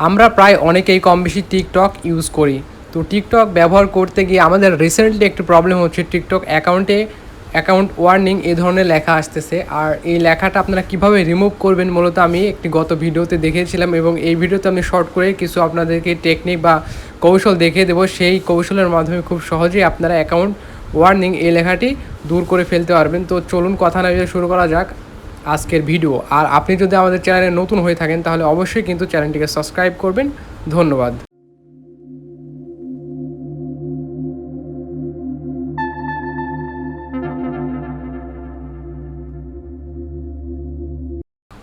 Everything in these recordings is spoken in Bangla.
আমরা প্রায় অনেকেই কম বেশি টিকটক ইউজ করি। তো টিকটক ব্যবহার করতে গিয়ে আমাদের রিসেন্টলি একটু প্রবলেম হচ্ছে, টিকটক অ্যাকাউন্ট ওয়ার্নিং এই ধরনের লেখা আসতেছে। আর এই লেখাটা আপনারা কীভাবে রিমুভ করবেন মূলত আমি একটি গত ভিডিওতে দেখিয়েছিলাম, এবং এই ভিডিওতে আমি শর্ট করে কিছু আপনাদেরকে টেকনিক বা কৌশল দেখিয়ে দেবো। সেই কৌশলের মাধ্যমে খুব সহজেই আপনারা অ্যাকাউন্ট ওয়ার্নিং এই লেখাটি দূর করে ফেলতে পারবেন। তো চলুন কথা না বলে শুরু করা যাক আজকের ভিডিও। আর আপনি যদি আমাদের চ্যানেলে নতুন হয়ে থাকেন তাহলে অবশ্যই কিন্তু চ্যানেলটিকে সাবস্ক্রাইব করবেন। ধন্যবাদ।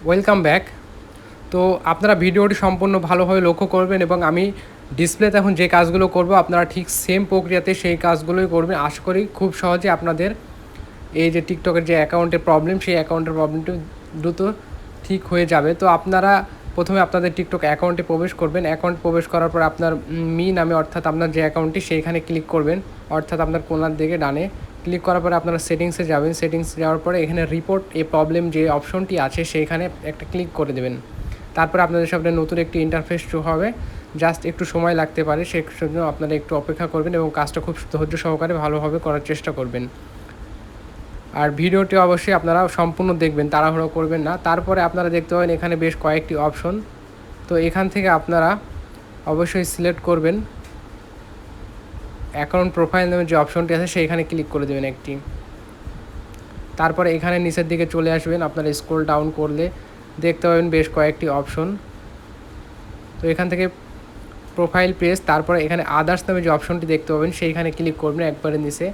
Welcome back. তো আপনারা ভিডিওটি সম্পূর্ণ ভালোভাবে লক্ষ্য করবেন, এবং আমি ডিসপ্লেতে এখন যে কাজগুলো করব আপনারা ঠিক সেম প্রক্রিয়াতে সেই কাজগুলোই করবেন। আশা করি খুব সহজে আপনাদের এই যে টিকটকের যে অ্যাকাউন্টের প্রবলেম, সেই অ্যাকাউন্টের প্রবলেমটি দ্রুত ঠিক হয়ে যাবে। তো আপনারা প্রথমে আপনাদের টিকটক অ্যাকাউন্টে প্রবেশ করবেন। অ্যাকাউন্ট প্রবেশ করার পর আপনার মি নামে, অর্থাৎ আপনার যে অ্যাকাউন্টটি সেইখানে ক্লিক করবেন, অর্থাৎ আপনার কোনার দিকে ডানে ক্লিক করার পরে আপনারা সেটিংসে যাবেন। সেটিংসে যাওয়ার পরে এখানে রিপোর্ট এ প্রবলেম যে অপশনটি আছে সেইখানে একটা ক্লিক করে দেবেন। তারপরে আপনাদের সামনে নতুন একটি ইন্টারফেস শো হবে। জাস্ট একটু সময় লাগতে পারে, সেজন্য আপনারা একটু অপেক্ষা করবেন এবং কাজটা খুব ধৈর্য সহকারে ভালোভাবে করার চেষ্টা করবেন। আর ভিডিওটি অবশ্যই আপনারা সম্পূর্ণ দেখবেন, তাড়াহুড়ো করবেন না। তারপরে আপনারা দেখতে পাবেন এখানে বেশ কয়েকটি অপশন। তো এখান থেকে আপনারা অবশ্যই সিলেক্ট করবেন অ্যাকাউন্ট প্রোফাইল নামে যে অপশনটি আছে সেইখানে ক্লিক করে দেবেন একটি। তারপরে এখানে নিচের দিকে চলে আসবেন, আপনারা স্ক্রল ডাউন করলে দেখতে পাবেন বেশ কয়েকটি অপশন। তো এখান থেকে প্রোফাইল পেজ, তারপরে এখানে আদার্স নামে যে অপশনটি দেখতে পাবেন সেইখানে ক্লিক করবেন একবারে নিচে।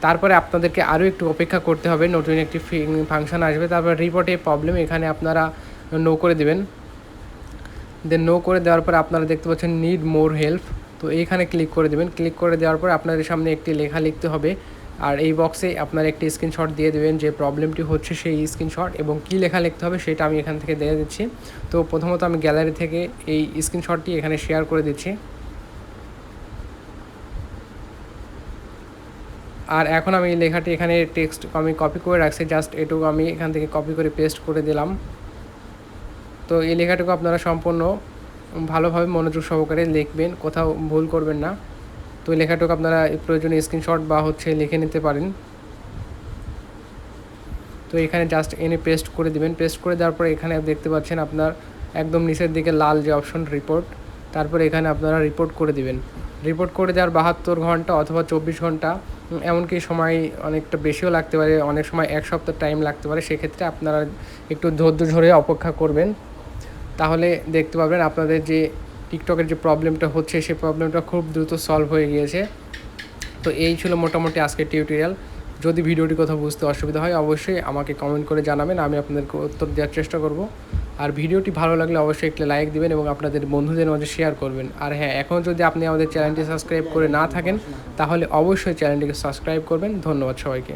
তারপরে আপনাদেরকে আরও একটু অপেক্ষা করতে হবে, নতুন একটি ফাংশন আসবে। তারপরে রিপোর্টে প্রবলেম এখানে আপনারা নো করে দেবেন। দেন নো করে দেওয়ার পর আপনারা দেখতে পাচ্ছেন নিড মোর হেল্প, তো এইখানে ক্লিক করে দেবেন। ক্লিক করে দেওয়ার পর আপনাদের সামনে একটি লেখা লিখতে হবে, আর এই বক্সে আপনার একটি স্ক্রিনশট দিয়ে দেবেন যে প্রবলেমটি হচ্ছে সেই স্ক্রিনশট, এবং কী লেখা লিখতে হবে সেটা আমি এখান থেকে দিয়ে দিচ্ছি। তো প্রথমত আমি গ্যালারি থেকে এই স্ক্রিনশটটি এখানে শেয়ার করে দিচ্ছি। আর এখন আমি এই লেখাটি এখানে টেক্সট আমি কপি করে রাখছি, জাস্ট এটুকু আমি এখান থেকে কপি করে পেস্ট করে দিলাম। তো এই লেখাটুকু আপনারা সম্পূর্ণ ভালোভাবে মনোযোগ সহকারে লিখবেন, কোথাও ভুল করবেন না। তো এই লেখাটুকু আপনারা প্রয়োজনীয় স্ক্রিনশট বা লিখে নিতে পারেন। তো এখানে জাস্ট এনে পেস্ট করে দিবেন। পেস্ট করে দেওয়ার পরে এখানে দেখতে পাচ্ছেন আপনার একদম নিচের দিকে লাল যে অপশন রিপোর্ট, তারপরে এখানে আপনারা রিপোর্ট করে দিবেন। রিপোর্ট করে দেওয়ার 72 ঘন্টা অথবা 24 ঘন্টা, এমনকি সময় অনেকটা বেশিও লাগতে পারে, অনেক সময় 1 সপ্তাহ টাইম লাগতে পারে। সেক্ষেত্রে আপনারা একটু ধৈর্য ধরে অপেক্ষা করবেন, তাহলে দেখতে পাবেন আপনাদের যে টিকটকের যে প্রবলেমটা হচ্ছে সেই প্রবলেমটা খুব দ্রুত সলভ হয়ে গিয়েছে। তো এই ছিল মোটামুটি আজকের টিউটোরিয়াল। যদি ভিডিওটি কোথাও বুঝতে অসুবিধা হয় অবশ্যই আমাকে কমেন্ট করে জানাবেন, আমি আপনাদেরকে উত্তর দেওয়ার চেষ্টা করব। আর ভিডিওটি ভালো লাগলে অবশ্যই একটি লাইক দিবেন এবং আপনাদের বন্ধুদের মাঝে শেয়ার করবেন। আর হ্যাঁ, এখন যদি আপনি আমাদের চ্যানেলটি সাবস্ক্রাইব করে না থাকেন তাহলে অবশ্যই চ্যানেলটিকে সাবস্ক্রাইব করবেন। ধন্যবাদ সবাইকে।